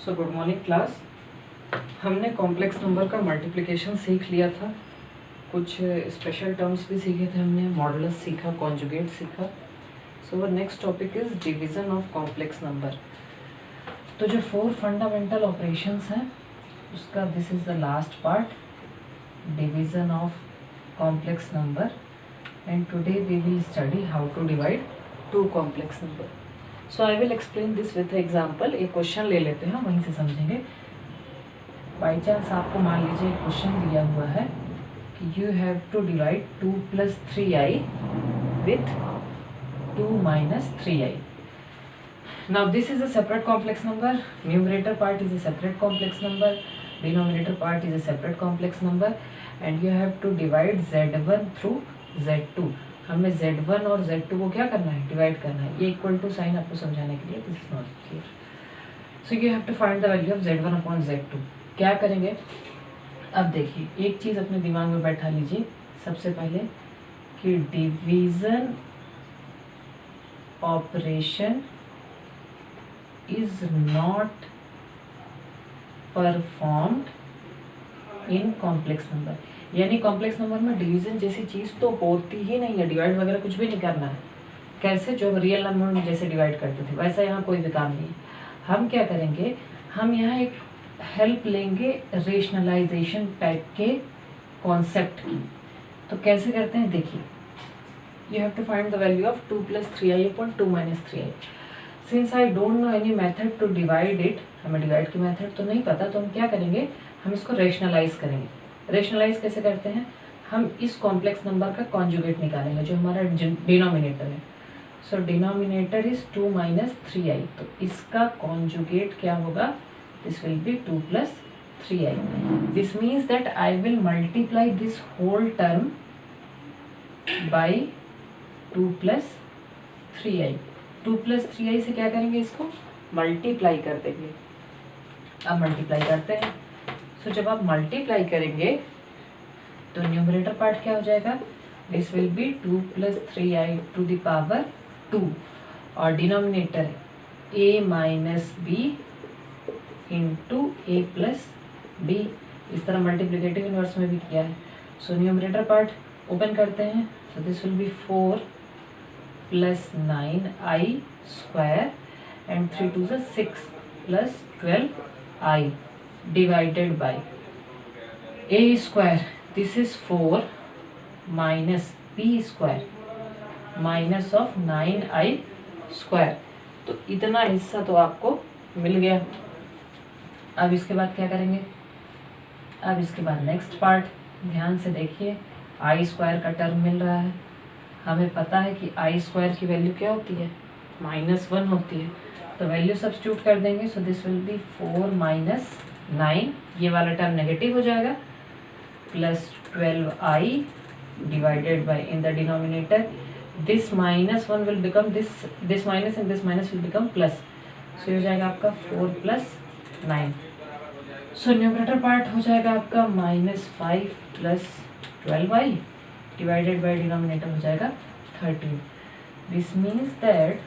So good morning class. हमने complex number का multiplication सीख लिया था, कुछ स्पेशल टर्म्स भी सीखे थे हमने, मॉडुलस सीखा, कॉन्जुगेट सीखा। So our next topic is division of complex number. तो जो 4 फंडामेंटल ऑपरेशंस हैं उसका this is the last part, division of complex number, and today we will study how to divide 2 complex number. So I will explain this with example. एक question ले लेते हैं, वहीं से समझेंगे। बाई चांस आपको मान लीजिए एक क्वेश्चन दिया हुआ है कि you have to divide 2 + 3i with 2 - 3i. Now this is a separate complex number. Numerator part is a separate complex number. Denominator part is a separate complex number. And you have to divide z1 through z2. हमें z1 और z2 को क्या करना है, divide करना है। ये equal to sign आपको समझाने के लिए, this is not clear. So you have to find the value of z1 upon z2। क्या करेंगे, अब देखिए एक चीज़ अपने दिमाग में बैठा लीजिए सबसे पहले कि division operation is not performed in complex number. यानी कॉम्प्लेक्स नंबर में डिवीज़न जैसी चीज़ तो होती ही नहीं है, डिवाइड वगैरह कुछ भी नहीं करना है। कैसे, जो रियल नंबर में जैसे डिवाइड करते थे वैसा यहाँ कोई भी काम नहीं है। हम क्या करेंगे, हम यहाँ एक हेल्प लेंगे रेशनलाइजेशन टाइप के कॉन्सेप्ट की। तो कैसे करते हैं देखिए, you have to find the value of 2 + 3i upon 2 - 3i। Since I don't know any method to divide it, हमें डिवाइड की मेथड तो नहीं पता, तो हम क्या करेंगे, हम इसको रेशनलाइज करेंगे। रेशनलाइज कैसे करते हैं, हम इस कॉम्प्लेक्स नंबर का कॉन्जुगेट निकालेंगे जो हमारा डिनोमिनेटर है। सो डिनोमिनेटर इज 2 - 3i, तो इसका कॉन्जुगेट क्या होगा, this will be 2 + 3i। This means that I will multiply this whole term by 2 + 3i। 2 + 3i से क्या करेंगे, इसको मल्टीप्लाई कर देंगे। अब मल्टीप्लाई करते हैं। सो जब आप मल्टीप्लाई करेंगे तो न्यूमरेटर पार्ट क्या हो जाएगा, this will be 2 + 3i to the power 2, और denominator a - b into a + b। इस तरह मल्टीप्लिकेटिव इनवर्स में भी किया है। सो न्यूमरेटर पार्ट ओपन करते हैं, सो this will B 4 + 9i² and 3 × 2 = 6 + 12i divided by a², this is 4 minus b² minus of 9i²। तो इतना हिस्सा तो आपको मिल गया। अब इसके बाद क्या करेंगे, अब इसके बाद नेक्स्ट पार्ट ध्यान से देखिए। i² का टर्म मिल रहा है, हमें पता है कि i² की वैल्यू क्या होती है, -1 होती है, तो वैल्यू सब्स्टिट्यूट कर देंगे। सो दिस विल बी 4 - 9, ये वाला टर्म नेगेटिव हो जाएगा, plus 12i divided by in the denominator this -1 will become this minus and this minus will become plus. So ये हो जाएगा आपका 4 + 9। सो न्यूमरेटर पार्ट हो जाएगा आपका -5 + 12i डिवाइडेड बाय डिनोमिनेटर हो जाएगा 13। This means that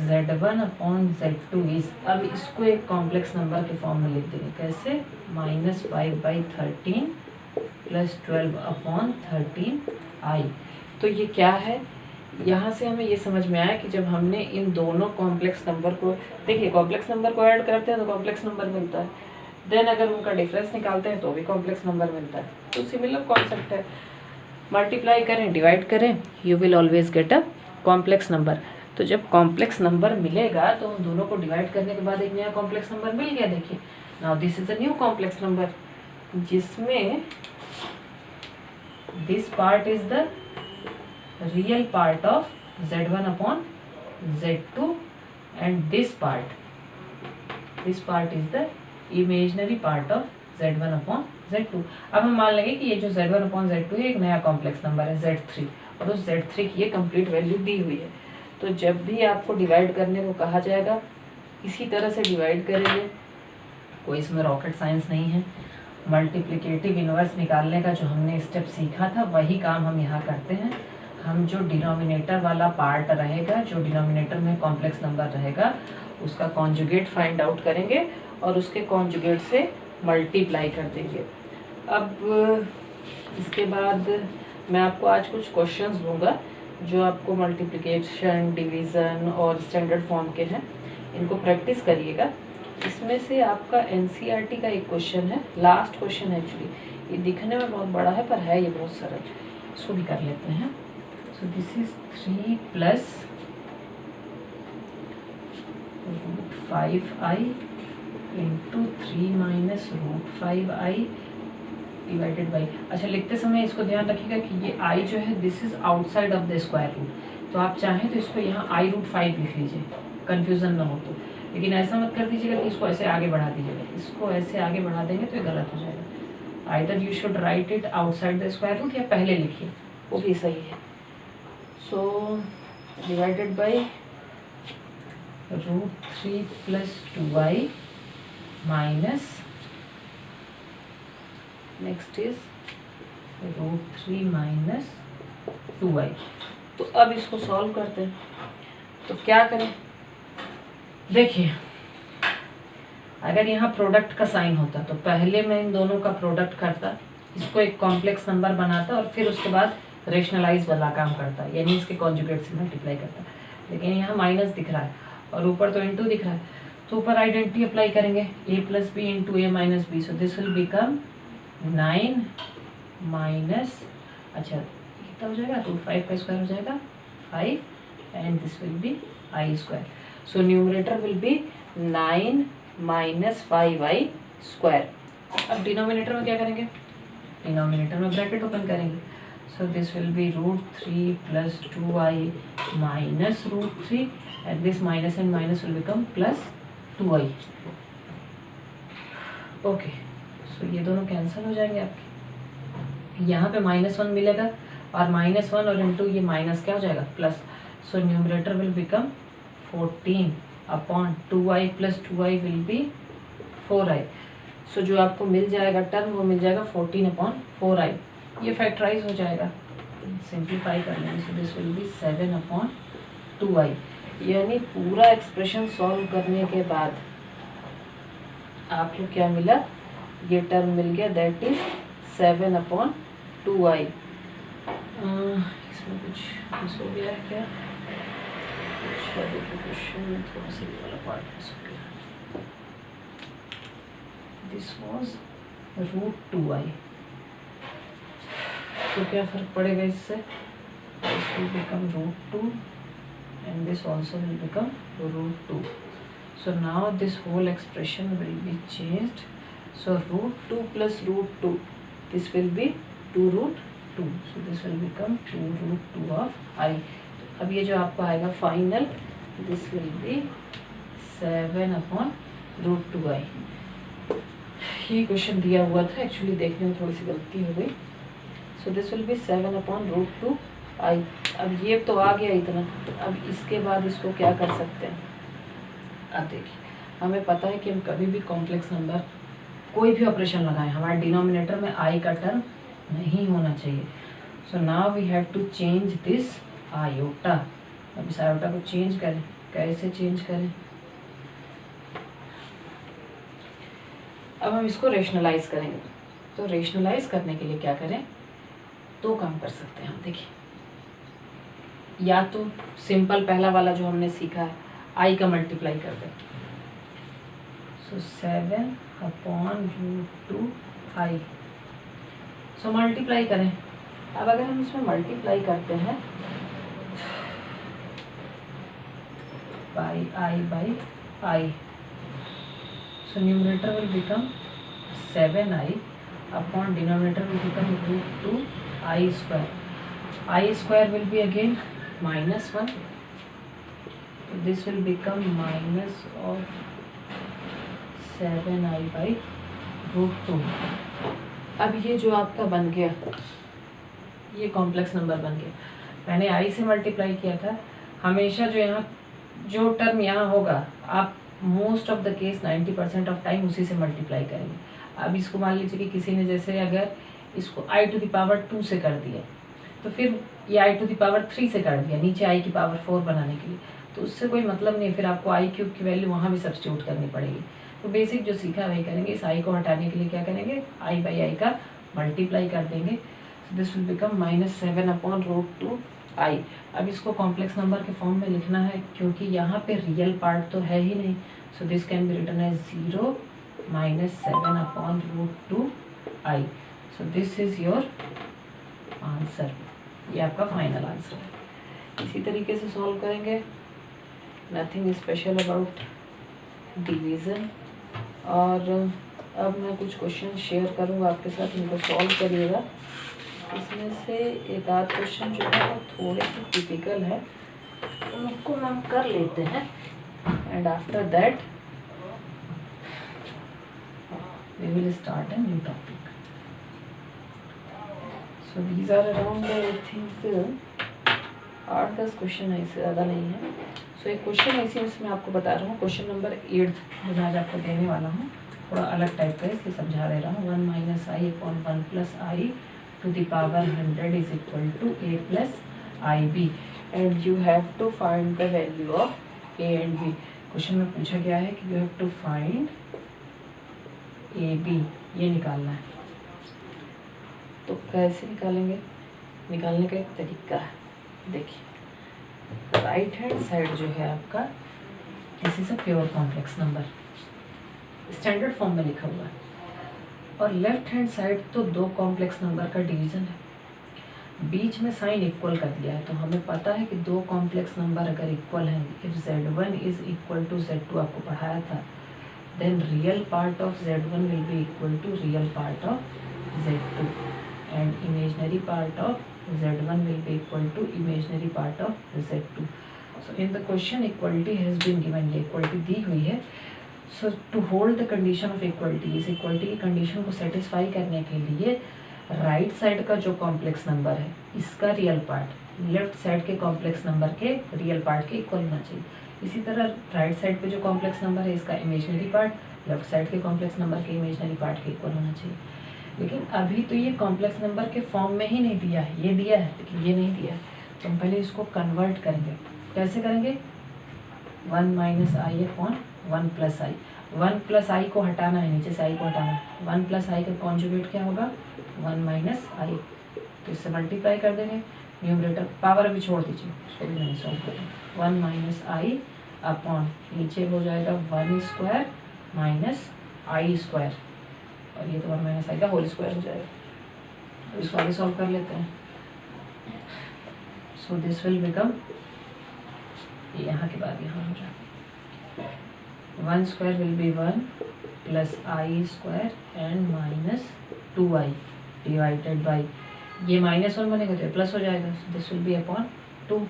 z1 upon z2 is, अब इसको एक कॉम्प्लेक्स नंबर के फॉर्म में लिख देंगे। कैसे, -5/13 + 12 अपॉन 13i। तो ये क्या है, यहाँ से हमें ये समझ में आया कि जब हमने इन दोनों कॉम्प्लेक्स नंबर को, देखिए कॉम्प्लेक्स नंबर को ऐड करते हैं तो कॉम्प्लेक्स नंबर मिलता है, देन अगर उनका डिफरेंस निकालते हैं तो भी कॉम्प्लेक्स नंबर मिलता है। तो सिमिलर कॉन्सेप्ट है, मल्टीप्लाई करें, डिवाइड करें, you will always get a complex number. तो जब कॉम्प्लेक्स नंबर मिलेगा तो उन दोनों को डिवाइड करने के बाद एक नया कॉम्प्लेक्स नंबर मिल गया। देखिए now this is a new complex number जिसमें this part is the real part of z1 upon z2 and this part is the imaginary part of z1 upon z2। अब हम मान लेंगे कि ये जो z1 अपॉन z2 है एक नया कॉम्प्लेक्स नंबर है z3, और उस z3 की ये कंप्लीट वैल्यू दी हुई है। तो जब भी आपको डिवाइड करने को कहा जाएगा इसी तरह से डिवाइड करेंगे, कोई इसमें रॉकेट साइंस नहीं है। मल्टीप्लिकेटिव इनवर्स निकालने का जो हमने स्टेप सीखा था वही काम हम यहाँ करते हैं। हम जो डिनोमिनेटर वाला पार्ट रहेगा, जो डिनोमिनेटर में कॉम्प्लेक्स नंबर रहेगा, उसका कॉन्जुगेट फाइंड आउट करेंगे और उसके कॉन्जुगेट से मल्टीप्लाई कर देंगे। अब इसके बाद मैं आपको आज कुछ क्वेश्चंस दूंगा जो आपको मल्टीप्लिकेशन, डिवीज़न और स्टैंडर्ड फॉर्म के हैं, इनको प्रैक्टिस करिएगा। इसमें से आपका एनसीईआरटी का एक क्वेश्चन है, लास्ट क्वेश्चन है एक्चुअली, ये दिखने में बहुत बड़ा है पर है ये बहुत सरल, इसको भी कर लेते हैं। सो this is 3 plus √5i into 3 minus √5i divided by, अच्छा लिखते समय इसको ध्यान रखिएगा कि ये i जो है this is outside of the square root, तो आप चाहें तो इसको यहाँ i√5 लिख लीजिए, कन्फ्यूज़न ना हो तो, लेकिन ऐसा मत कर दीजिएगा कि इसको ऐसे आगे बढ़ा दीजिएगा, इसको ऐसे आगे बढ़ा देंगे तो ये गलत हो जाएगा। Either you should write it outside the square root या पहले लिखिए, वो भी सही है। So divided by √3 plus 2i minus next is √3 minus 2i। तो अब इसको सॉल्व करते हैं, तो क्या करें, देखिए अगर यहाँ प्रोडक्ट का साइन होता तो पहले मैं इन दोनों का प्रोडक्ट करता, इसको एक कॉम्प्लेक्स नंबर बनाता और फिर उसके बाद रेशनलाइज वाला काम करता, यानी इसके कॉन्जुगेट से मल्टीप्लाई करता। लेकिन यहाँ माइनस दिख रहा है और ऊपर तो इनटू दिख रहा है, तो ऊपर आइडेंटिटी अप्लाई करेंगे, a plus b into a minus b, so this will become 9 minus, अच्छा कितना हो जाएगा, तो 5 का स्क्वायर हो जाएगा 5 and this will be i square. So numerator will be 9 minus 5i square. अब डिनोमिनेटर में क्या करेंगे, डिनोमिनेटर में ब्रैकेट ओपन करेंगे, so this will be √3 plus 2i minus √3 and this minus and minus will become plus 2i। Okay, so ये दोनों cancel हो जाएंगे आपके, यहाँ पे -1 मिलेगा और -1 और इंटू ये माइनस क्या हो जाएगा plus, so numerator will become 14 upon 2i plus 2i will be 4i। सो जो आपको मिल जाएगा टर्म वो मिल जाएगा 14 अपॉन 4i, ये फैक्टराइज हो जाएगा, सिंप्लीफाई कर लेंगे, सो this will B 7 upon 2i। यानी पूरा एक्सप्रेशन सॉल्व करने के बाद आपको क्या मिला, ये टर्म मिल गया, दैट इज 7 अपॉन 2i। इसमें कुछ मिस हो गया है क्या, अच्छा देखो क्वेश्चन में थोड़ा सा ये वाला पार्ट मिस हो गया, दिस वाज √2i, तो क्या फर्क पड़ेगा इससे, this will become √2 and this also will become √2. So now this whole expression will be changed. So √2 plus √2, this will be 2√2. So this will become 2√2 of i. अब ये जो आपका आएगा final, this will be 7 upon √2i। ये question दिया हुआ था, actually देखने में थोड़ी सी गलती हो गई। So this will be 7 upon √2i। अब ये तो आ गया इतना, तो अब इसके बाद इसको क्या कर सकते हैं, अब देखिए हमें पता है कि हम कभी भी कॉम्प्लेक्स नंबर कोई भी ऑपरेशन लगाएं हमारे डिनोमिनेटर में i का टर्म नहीं होना चाहिए। So now we have to change this iota. अब इस आयोटा को चेंज करें, कैसे चेंज करें, अब हम इसको रेशनलाइज करेंगे। तो रेशनलाइज करने के लिए क्या करें, दो काम कर सकते हैं हम, देखिए या तो सिंपल पहला वाला जो हमने सीखा है i का मल्टीप्लाई कर दें, सो 7 अपॉन √2i, सो मल्टीप्लाई करें। अब अगर हम इसमें मल्टीप्लाई करते हैं by i, so numerator will become 7i upon denominator will become √2i square. i square will be again -1, so this will become minus of 7i by √2। अब ये जो आपका बन गया, ये कॉम्प्लेक्स नंबर बन गया, मैंने i से मल्टीप्लाई किया था। हमेशा जो यहाँ जो टर्म यहाँ होगा आप most of the case 90% of time उसी से मल्टीप्लाई करेंगे। अब इसको मान लीजिए कि किसी ने जैसे अगर इसको i⁻2 से कर दिया, तो फिर ये i⁻3 से कर दिया, नीचे i की पावर 4 बनाने के लिए, तो उससे कोई मतलब नहीं, फिर आपको आई क्यूब की वैल्यू वहाँ भी सब्स्टिट्यूट करनी पड़ेगी। तो बेसिक जो सीखा वही करेंगे। इस आई को हटाने के लिए क्या करेंगे, आई बाई आई का मल्टीप्लाई कर देंगे। सो दिस विल बिकम -7/√2 आई। अब इसको कॉम्प्लेक्स नंबर के फॉर्म में लिखना है क्योंकि यहाँ पे रियल पार्ट तो है ही नहीं। So this can be written as 0 -7/√2 i. So this is your answer, ये आपका फाइनल आंसर है। इसी तरीके से सॉल्व करेंगे, नथिंग स्पेशल अबाउट डिवीज़न। और अब मैं कुछ क्वेश्चन शेयर करूँगा आपके साथ, इनको सॉल्व करिएगा। इसमें से एक आध क्वेश्चन जो है वो थोड़े से टिपिकल है, उनको हम कर लेते हैं and after that we will start a new topic. So these are around I think 8-10 question है, इससे ज़्यादा नहीं है। सो एक क्वेश्चन ऐसी इसमें आपको बता रहा हूँ, क्वेश्चन नंबर 8 जो मैं आज आपको देने वाला हूँ, थोड़ा अलग टाइप का इसलिए समझा दे रहा हूँ। 1 - i/1 + i to the power 100 is equal to a plus ib and you have to find the value of a and b। Question में पूछा गया है कि you have to find a b, ये निकालना है। तो कैसे निकालेंगे, निकालने का एक तरीका है, देखिए। राइट हैंड साइड जो है आपका, this is a pure complex number, standard form में लिखा हुआ है। और लेफ्ट हैंड साइड तो दो कॉम्प्लेक्स नंबर का डिवीज़न है, बीच में साइन इक्वल कर दिया है। तो हमें पता है कि दो कॉम्प्लेक्स नंबर अगर इक्वल हैं, if Z1 is equal to Z2 आपको पढ़ाया था, then real part of Z1 will be equal to real part of Z2 and imaginary part of Z1 will be equal to imaginary part of Z2. So in the question equality has been given, ये equality दी हुई है। So to hold the condition of equality, इस equality की condition को satisfy करने के लिए right side का जो कॉम्प्लेक्स नंबर है इसका रियल पार्ट लेफ्ट साइड के कॉम्प्लेक्स नंबर के रियल पार्ट के इक्वल होना चाहिए। इसी तरह राइट साइड पे जो कॉम्प्लेक्स नंबर है इसका इमेजनरी पार्ट लेफ्ट साइड के कॉम्प्लेक्स नंबर के इमेजनरी पार्ट के इक्वल होना चाहिए। लेकिन अभी तो ये कॉम्प्लेक्स नंबर के फॉर्म में ही नहीं दिया है, ये दिया है लेकिन ये नहीं दिया है। तो हम पहले इसको कन्वर्ट करेंगे। कैसे करेंगे, 1 - i/1 + i। 1 + i को हटाना है, नीचे से i को हटाना है। 1 + i का कॉन्जुगेट क्या होगा, 1 - i। तो इससे मल्टीप्लाई कर देंगे, न्यूमरेटर पावर अभी छोड़ दीजिए, उसको भी नहीं सॉल्व करेंगे। 1 - i अपॉन नीचे हो जाएगा 1² - i², और ये तो 1 - i का होल स्क्वायर हो जाएगा। इसको आगे सॉल्व कर लेते हैं। सो दिस विल बिकम, यहाँ के बाद यहाँ हो जाएगा 1² will be 1 + i² and -2i divided by, ये -1 बनेगा तो प्लस हो जाएगा। दिस विल बी अपॉन 2,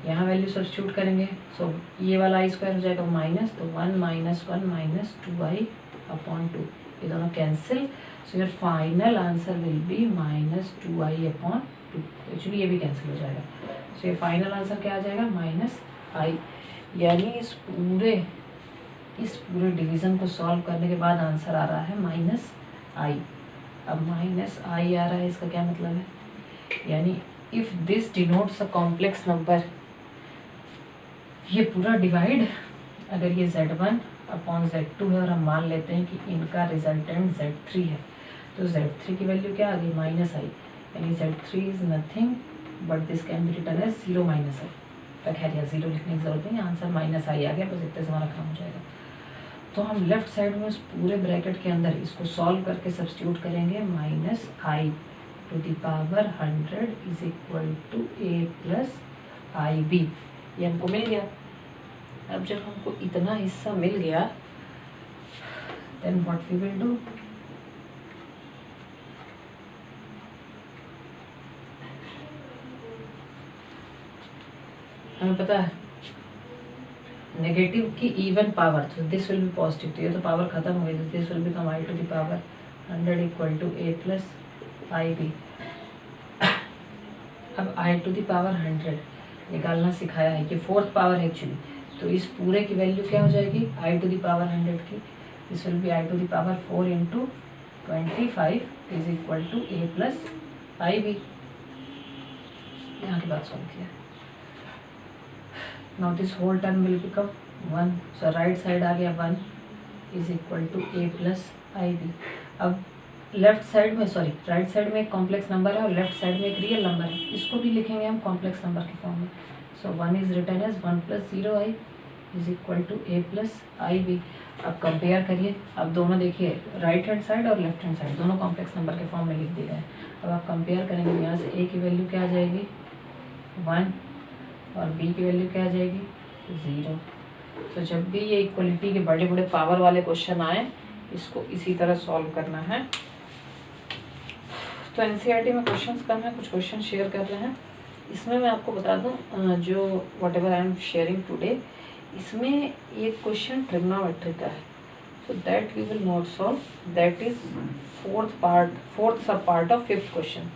यहाँ वैल्यू सब्स्टिट्यूट करेंगे। सो ये वाला i² हो जाएगा माइनस, तो 1 - 1 - 2i अपॉन 2, ये दोनों cancel. So your final answer will be -2i upon 2। Actually ये भी कैंसिल हो जाएगा। सो ये फाइनल आंसर क्या आ जाएगा, -i। यानी इस पूरे डिवीज़न को सॉल्व करने के बाद आंसर आ रहा है -i। अब -i आ रहा है, इसका क्या मतलब है, यानी if this denotes a complex number, ये पूरा डिवाइड, अगर ये Z1 अपॉन Z2 है और हम मान लेते हैं कि इनका रिजल्टेंट Z3 है, तो Z3 की वैल्यू क्या आ गई, -i। यानी Z3 is nothing but this can be written as 0 - i। तो खैर यहाँ 0 लिखने की जरूरत नहीं, आंसर -i आ गया, बस इतने से हमारा काम हो जाएगा। तो हम लेफ्ट साइड में उस पूरे ब्रैकेट के अंदर इसको सॉल्व करके सब्स्टिट्यूट करेंगे, -i⁻100 is equal to a + ib। ये हमको मिल गया। अब जब हमको इतना हिस्सा मिल गया, then what we will do, हमें पता है नेगेटिव की इवन पावर, तो दिस विल बी पॉजिटिव, तो ये तो पावर खत्म हो गई, तो this will become i⁻100 equal to a + ib। अब i⁻100 निकालना सिखाया है, ये फोर्थ पावर है एक्चुअली, तो इस पूरे की वैल्यू क्या हो जाएगी, i⁻100 की, this will be i⁴ into 25 is equal to a + ib। यहाँ की बात सॉल्व किया। Now this whole term will become 1, so right side आ गया 1 is equal to a plus i b. अब लेफ्ट साइड में सॉरी राइट साइड में एक कॉम्प्लेक्स नंबर है और लेफ्ट साइड में एक रियल नंबर है, इसको भी लिखेंगे हम कॉम्प्लेक्स नंबर के फॉर्म में। So 1 is written as 1 plus 0i is equal to a plus i b. अब कंपेयर करिए, अब दोनों देखिए राइट हैंड साइड और लेफ्ट हैंड साइड दोनों कॉम्प्लेक्स नंबर के फॉर्म में लिख दिए गए हैं। अब आप कंपेयर करेंगे, यहाँ से a की वैल्यू क्या आ जाएगी 1 और b की वैल्यू क्या आ जाएगी 0। तो जब भी ये इक्वलिटी के बड़े बड़े पावर वाले क्वेश्चन आए, इसको इसी तरह सॉल्व करना है। तो एनसीईआरटी में क्वेश्चंस कम है, कुछ क्वेश्चन शेयर कर रहे हैं। इसमें मैं आपको बता दूं, जो whatever I am sharing today, इसमें एक क्वेश्चन ट्रिग्नोमेट्री का है, so that we will not solve, that is fourth sub part of fifth question.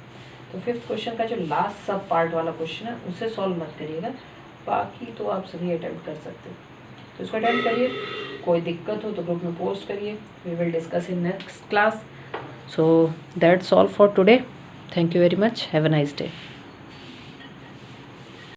तो फिफ्थ क्वेश्चन का जो लास्ट सब पार्ट वाला क्वेश्चन है उसे सॉल्व मत करिएगा, बाकी तो आप सभी अटेम्प्ट कर सकते हो। तो इसको अटेम्प्ट करिए, कोई दिक्कत हो तो ग्रुप में पोस्ट करिए, we will discuss in next class. So that's all for today. Thank you very much. Have a nice day.